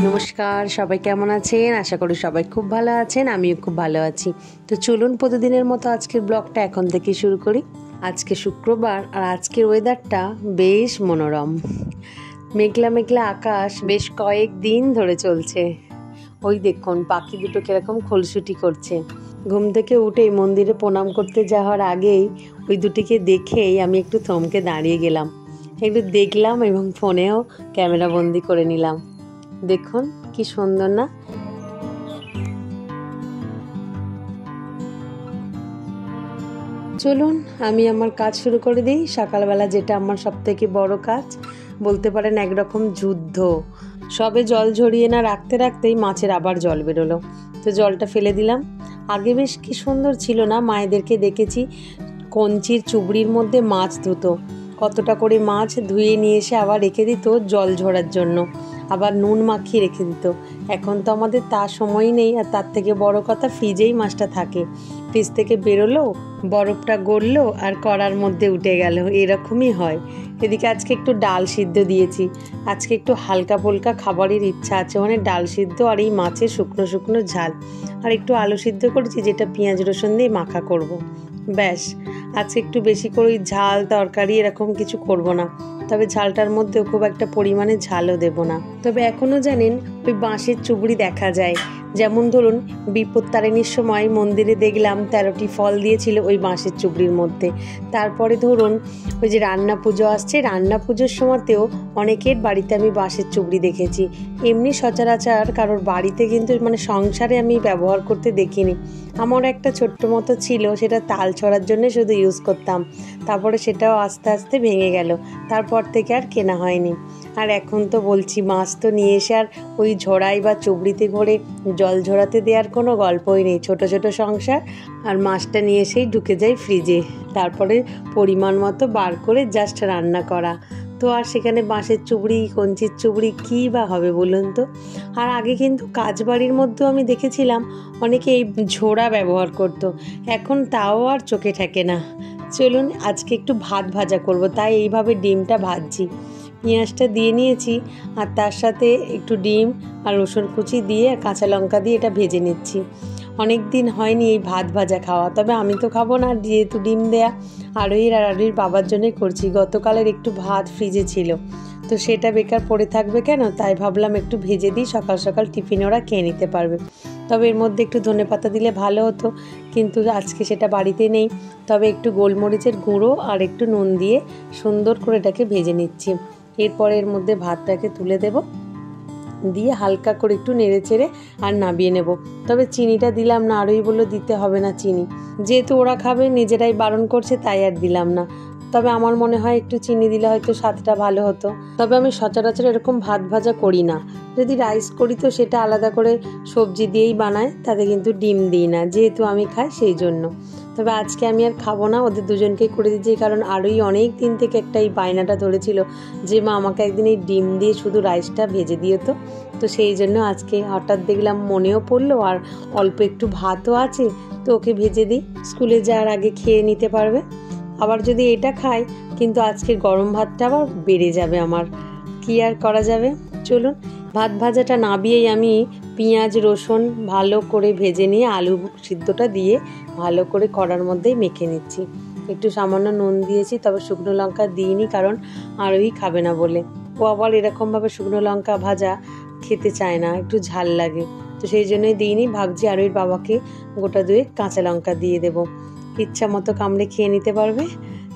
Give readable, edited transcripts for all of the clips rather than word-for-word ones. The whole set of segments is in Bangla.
নমস্কার, সবাই কেমন আছেন? আশা করি সবাই খুব ভালো আছেন। আমিও খুব ভালো আছি। তো চলুন প্রতিদিনের মতো আজকের ব্লগটা এখন থেকে শুরু করি। আজকে শুক্রবার আর আজকের ওয়েদারটা বেশ মনোরম। মেঘলা মেঘলা আকাশ বেশ কয়েকদিন ধরে চলছে। ওই দেখুন পাখি দুটো কিরকম খোলসুটি করছে। ঘুম থেকে উঠেই মন্দিরে প্রণাম করতে যাওয়ার আগেই ওই দুটিকে দেখেই আমি একটু থমকে দাঁড়িয়ে গেলাম, একটু দেখলাম এবং ফোনেও ক্যামেরা বন্দি করে নিলাম। দেখুন কি সুন্দর না? চলুন আমি আমার কাজ শুরু করে দিই। সকালবেলা যেটা আমার সব থেকে বড় কাজ, বলতে পারেন একরকম যুদ্ধ। সবে জল ঝরিয়ে না রাখতে রাখতেই মাছের আবার জল বেরোলো, তো জলটা ফেলে দিলাম। আগে বেশ কি সুন্দর ছিল না, মায়েদেরকে দেখেছি কঞ্চির চুবড়ির মধ্যে মাছ ধুতো, কতটা করে মাছ ধুয়ে নিয়ে এসে আবার রেখে দিত জল ঝরার জন্য, আবার নুন মাখিয়ে রেখে দিত। এখন তো আমাদের তার সময় নেই, আর তার থেকে বড় কথা ফ্রিজেই মাছটা থাকে। ফ্রিজ থেকে বেরোলো, বরফটা গড়লো আর কড়ার মধ্যে উঠে গেল, এরকমই হয়। এদিকে আজকে একটু ডাল সিদ্ধ দিয়েছি। আজকে একটু হালকা ফুলকা খাবারের ইচ্ছা আছে, মানে ডাল সিদ্ধ আর এই মাছের শুকনো শুকনো ঝাল, আর একটু আলু সিদ্ধ করেছি যেটা পেঁয়াজ রসুন দিয়ে মাখা করব। ব্যাস, আজকে একটু বেশি করে ওই ঝাল তরকারি এরকম কিছু করব না, তবে ঝালটার মধ্যেও খুব একটা পরিমাণে ঝালও দেব না। তবে এখনও জানেন ওই বাঁশের চুবড়ি দেখা যায়, যেমন ধরুন বিপত্তারিণীর সময় মন্দিরে দেখলাম 13টি ফল দিয়েছিল ওই বাঁশের চুবড়ির মধ্যে। তারপরে ধরুন ওই যে রান্না পুজো আসছে, রান্না পুজোর সময়তেও অনেকের বাড়িতে আমি বাঁশের চুবড়ি দেখেছি। এমনি সচরাচর কারোর বাড়িতে কিন্তু মানে সংসারে আমি ব্যবহার করতে দেখিনি। আমার একটা ছোট্ট মতো ছিল, সেটা তাল ছড়ার জন্য শুধু ইউজ করতাম। তারপরে সেটাও আস্তে আস্তে ভেঙে গেল, তারপর থেকে আর কেনা হয়নি। আর এখন তো বলছি মাছ তো নিয়ে এসে আর ওই ঝোড়াই বা চুবড়িতে করে জল ঝরাতে দেওয়ার কোনো গল্পই নেই। ছোট ছোট সংসার, আর মাছটা নিয়ে এসেই ঢুকে যায় ফ্রিজে, তারপরে পরিমাণ মতো বার করে জাস্ট রান্না করা। তো আর সেখানে বাঁশের চুবড়ি কঞ্চির চুবড়ি কী বা হবে বলুন তো। আর আগে কিন্তু কাজবাড়ির মধ্যেও আমি দেখেছিলাম অনেকে এই ঝোড়া ব্যবহার করত, এখন তাও আর চোখে ঠেকে না। চলুন আজকে একটু ভাত ভাজা করব, তাই এইভাবে ডিমটা ভাজছি। পেঁয়াজটা দিয়ে নিয়েছি, আর তার সাথে একটু ডিম আর রসুন কুচি দিয়ে কাঁচা লঙ্কা দিয়ে এটা ভেজে নিচ্ছি। অনেক দিন হয়নি এই ভাত ভাজা খাওয়া, তবে আমি তো খাবো না, যেহেতু ডিম দেয়া আরোহীর বাবার জন্যই করছি। গতকালের একটু ভাত ফ্রিজে ছিল, তো সেটা বেকার পড়ে থাকবে কেন, তাই ভাবলাম একটু ভেজে দিই, সকাল সকাল টিফিনে ওরা খেয়ে নিতে পারবে। তবে এর মধ্যে একটু ধনেপাতা দিলে ভালো হতো, কিন্তু আজকে সেটা বাড়িতে নেই। তবে একটু গোলমরিচের গুঁড়ো আর একটু নুন দিয়ে সুন্দর করে এটাকে ভেজে নিচ্ছি। এরপরে এর মধ্যে ভাতটাকে তুলে দেব, দিয়ে হালকা করে একটু নেড়ে চেড়ে আর নামিয়ে নেব। তবে চিনিটা দিলাম না, আরোই বললো দিতে হবে না চিনি, যেহেতু ওরা খাবে, নিজেরাই বারণ করছে তাই আর দিলাম না। তবে আমার মনে হয় একটু চিনি দিলে হয়তো স্বাদটা ভালো হতো। তবে আমি সচরাচর এরকম ভাত ভাজা করি না, যদি রাইস করি তো সেটা আলাদা করে সবজি দিয়েই বানায়, তাতে কিন্তু ডিম দিই না, যেহেতু আমি খাই সেই জন্য। তবে আজকে আমি আর খাবো না, ওদের দুজনকেই করে দিচ্ছি, কারণ আরোই অনেক দিন থেকে একটা এই বায়নাটা ধরেছিল যে মা আমাকে একদিন এই ডিম দিয়ে শুধু রাইসটা ভেজে দিও। তো সেই জন্য আজকে হঠাৎ দেখলাম মনেও পড়লো, আর অল্প একটু ভাতও আছে, তো ওকে ভেজে দিই, স্কুলে যাওয়ার আগে খেয়ে নিতে পারবে। আবার যদি এটা খাই, কিন্তু আজকের গরম ভাতটা আবার বেড়ে যাবে আমার, কি আর করা যাবে। চলুন ভাত ভাজাটা নামিয়েই আমি পেঁয়াজ রসুন ভালো করে ভেজে নিয়ে আলু সিদ্ধটা দিয়ে ভালো করে কড়ার মধ্যেই মেখে নিচ্ছি। একটু সামান্য নুন দিয়েছি, তবে শুকনো লঙ্কা দিইনি, কারণ আরোই খাবে না বলে। ও আবার এরকমভাবে শুকনো লঙ্কা ভাজা খেতে চায় না, একটু ঝাল লাগে, তো সেই জন্যই দিইনি। ভাবছি আরোইর বাবাকে গোটা 2 কাঁচা লঙ্কা দিয়ে দেবো, ইচ্ছা মতো কামড়ে খেয়ে নিতে পারবে।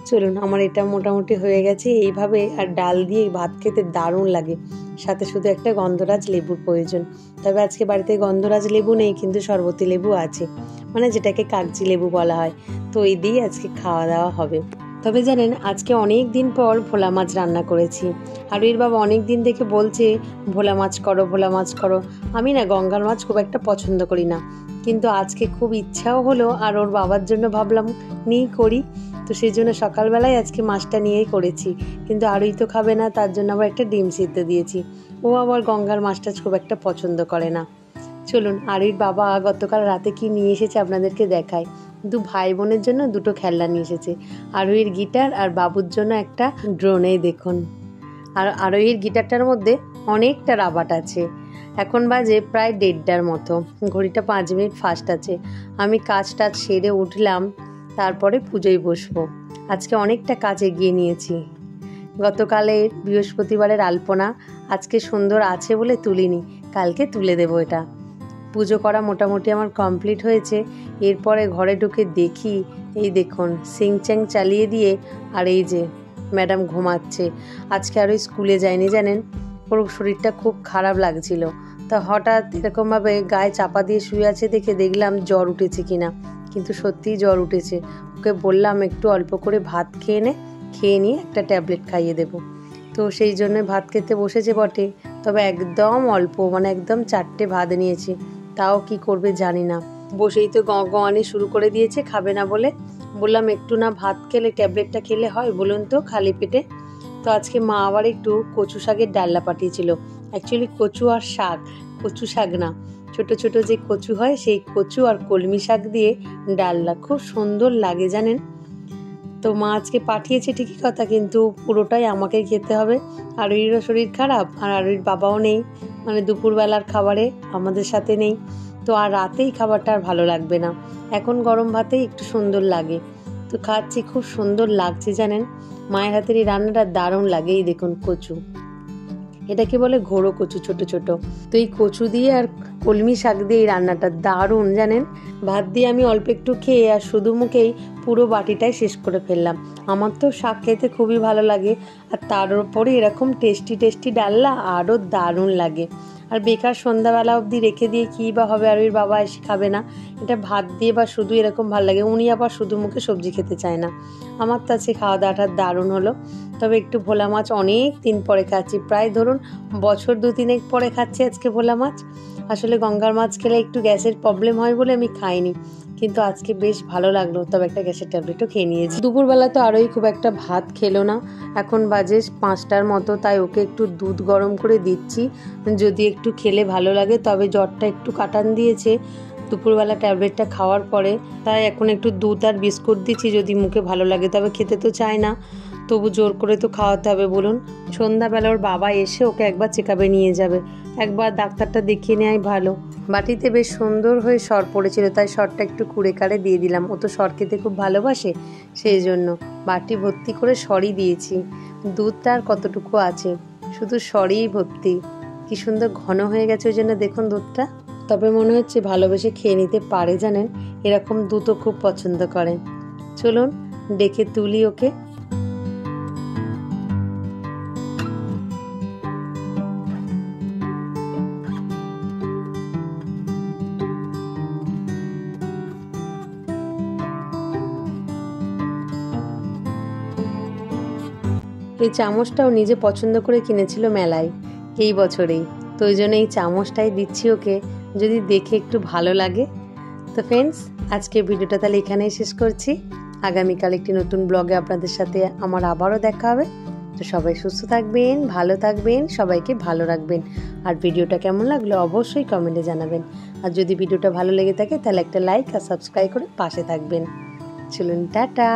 চলুন আমার এটা মোটামুটি হয়ে গেছে। এইভাবে আর ডাল দিয়ে ভাত খেতে দারুণ লাগে, সাথে শুধু একটা গন্ধরাজ লেবুর প্রয়োজন। তবে আজকে বাড়িতে গন্ধরাজ লেবু নেই, কিন্তু শরবতী লেবু আছে, মানে যেটাকে কাগজি লেবু বলা হয়, তো এই দিয়েই আজকে খাওয়া দাওয়া হবে। তবে জানেন আজকে অনেক দিন পর ভোলা মাছ রান্না করেছি। আরোহীর বাবা অনেক দিন থেকে বলছে ভোলা মাছ করো, ভোলা মাছ করো। আমি না গঙ্গার মাছ খুব একটা পছন্দ করি না, কিন্তু আজকে খুব ইচ্ছাও হলো, আর ওর বাবার জন্য ভাবলাম নিয়েই করি। তো সেই জন্য সকালবেলায় আজকে মাছটা নিয়েই করেছি, কিন্তু আরোই তো খাবে না, তার জন্য আবার একটা ডিম সিদ্ধ দিয়েছি। ও আবার গঙ্গার মাছটা খুব একটা পছন্দ করে না। চলুন আরোহীর বাবা গতকাল রাতে কি নিয়ে এসেছে আপনাদেরকে দেখায়। 2 ভাই বোনের জন্য 2টো খেলনা নিয়ে এসেছে, আরোহীর গিটার আর বাবুর জন্য একটা ড্রোনে। দেখুন, আর আরোহীর গিটারটার মধ্যে অনেকটা রাবার আছে, এখন বাজে প্রায় 1:30টার মতো, ঘড়িটা 5 মিনিট ফাস্ট আছে। আমি কাজ টাজ সেরে উঠলাম, তারপরে পুজোয় বসবো। আজকে অনেকটা কাজ এগিয়ে নিয়েছি। গতকালের বৃহস্পতিবারের আলপনা আজকে সুন্দর আছে বলে তুলিনি, কালকে তুলে দেবো। এটা পুজো করা মোটামুটি আমার কমপ্লিট হয়েছে। এরপরে ঘরে ঢুকে দেখি, এই দেখুন সিংচ্যাং চালিয়ে দিয়ে আর এই যে ম্যাডাম ঘুমাচ্ছে। আজকে আরও স্কুলে যায়নি জানেন, ওর শরীরটা খুব খারাপ লাগছিল। তা হঠাৎ এরকমভাবে গায়ে চাপা দিয়ে শুয়ে আছে দেখে দেখলাম জ্বর উঠেছে কিনা, কিন্তু সত্যিই জ্বর উঠেছে। ওকে বললাম একটু অল্প করে ভাত খেয়ে নিয়ে একটা ট্যাবলেট খাইয়ে দেবো। তো সেই জন্য ভাত খেতে বসেছে বটে, তবে একদম অল্প, মানে একদম 4টে ভাত নিয়েছি। তাও কি করবে জানি না, বসেই তো গঁয়ানি শুরু করে দিয়েছে, খাবে না বলে। বললাম একটু না ভাত খেলে ট্যাবলেটটা খেলে হয় বলুন তো, খালি পেটে। তো আজকে মা আবার একটু কচু শাকের ডালনা পাঠিয়েছিল। অ্যাকচুয়ালি কচু আর শাক, কচু শাক না, ছোট ছোট যে কচু হয় সেই কচু আর কলমি শাক দিয়ে ডালনা, খুব সুন্দর লাগে জানেন। তো মা আজকে পাঠিয়েছে ঠিকই কথা, কিন্তু পুরোটাই আমাকে খেতে হবে। আরুইরও শরীর খারাপ, আর আরুইর বাবাও নেই, মানে দুপুরবেলার খাবারে আমাদের সাথে নেই। তো আর রাতেই খাবারটা আর ভালো লাগবে না, এখন গরম ভাতেই একটু সুন্দর লাগে। তো খাচ্ছি, খুব সুন্দর লাগছে জানেন। মায়ের হাতের এই রান্নাটা দারুণ লাগে। এই দেখুন কচু, এটাকে বলে ঘোড়ো কচু, ছোট ছোট। তো এই কচু দিয়ে আর কলমি শাক দিয়ে এই রান্নাটা দারুণ জানেন। ভাত দিয়ে আমি অল্প একটু খেয়ে আর শুধু মুখেই পুরো বাটিটাই শেষ করে ফেললাম। আমার তো শাক খেতে খুবই ভালো লাগে, আর তার উপরে এরকম টেস্টি ডালনা আরও দারুণ লাগে। আর বেকার সন্ধ্যাবেলা অবধি রেখে দিয়ে কী বা হবে, আর ওর বাবা এসে খাবে না। এটা ভাত দিয়ে বা শুধু এরকম ভালো লাগে। উনি আবার শুধু মুখে সবজি খেতে চায় না। আমার তো আজকে খাওয়া দাওয়াটা দারুণ হলো। তবে একটু ভোলা মাছ অনেক দিন পরে খাচ্ছি, প্রায় ধরুন বছর 2-3 পরে খাচ্ছি আজকে ভোলা মাছ। আসলে গঙ্গার মাছ খেলে একটু গ্যাসের প্রবলেম হয় বলে আমি খাইনি, কিন্তু আজকে বেশ ভালো লাগলো। তবে একটা গ্যাসের ট্যাবলেটও খেয়ে নিয়েছি। দুপুরবেলা তো আরোই খুব একটা ভাত খেলো না, এখন বাজে 5টার মতো, তাই ওকে একটু দুধ গরম করে দিচ্ছি, যদি একটু খেলে ভালো লাগে। তবে জ্বরটা একটু কাটান দিয়েছে দুপুরবেলা ট্যাবলেটটা খাওয়ার পরে, তাই এখন একটু দুধ আর বিস্কুট দিচ্ছি, যদি মুখে ভালো লাগে। তবে খেতে তো চায় না, তবু জোর করে তো খাওয়াতে হবে বলুন। সন্ধ্যাবেলা ওর বাবা এসে ওকে একবার চেকআপে নিয়ে যাবে, একবার ডাক্তারটা দেখিয়ে নেওয়াই ভালো। বাটিতে বেশ সুন্দর হয়ে সর পড়েছিল, তাই সরটা একটু কুড়ে কাড়ে দিয়ে দিলাম। ও তো সর খেতে খুব ভালোবাসে, সেই জন্য বাটি ভর্তি করে সরই দিয়েছি। দুধটা আর কতটুকু আছে, শুধু সরেই ভর্তি। কি সুন্দর ঘন হয়ে গেছে, ওই জন্য দেখুন দুধটা। তবে মনে হচ্ছে ভালোবেসে খেয়ে নিতে পারে জানেন, এরকম দুধও খুব পছন্দ করে। চলুন ডেকে তুলি ওকে। এই চামচটাও নিজে পছন্দ করে কিনেছিল মেলায় এই বছরেই, তো ওই জন্য এই চামচটাই দিচ্ছি ওকে, যদি দেখে একটু ভালো লাগে। তো ফ্রেন্ডস, আজকে ভিডিওটা তাহলে এখানেই শেষ করছি। আগামীকাল একটি নতুন ব্লগে আপনাদের সাথে আমার আবারও দেখা হবে। তো সবাই সুস্থ থাকবেন, ভালো থাকবেন, সবাইকে ভালো রাখবেন। আর ভিডিওটা কেমন লাগলো অবশ্যই কমেন্টে জানাবেন। আর যদি ভিডিওটা ভালো লেগে থাকে তাহলে একটা লাইক আর সাবস্ক্রাইব করে পাশে থাকবেন। চলুন, টাটা।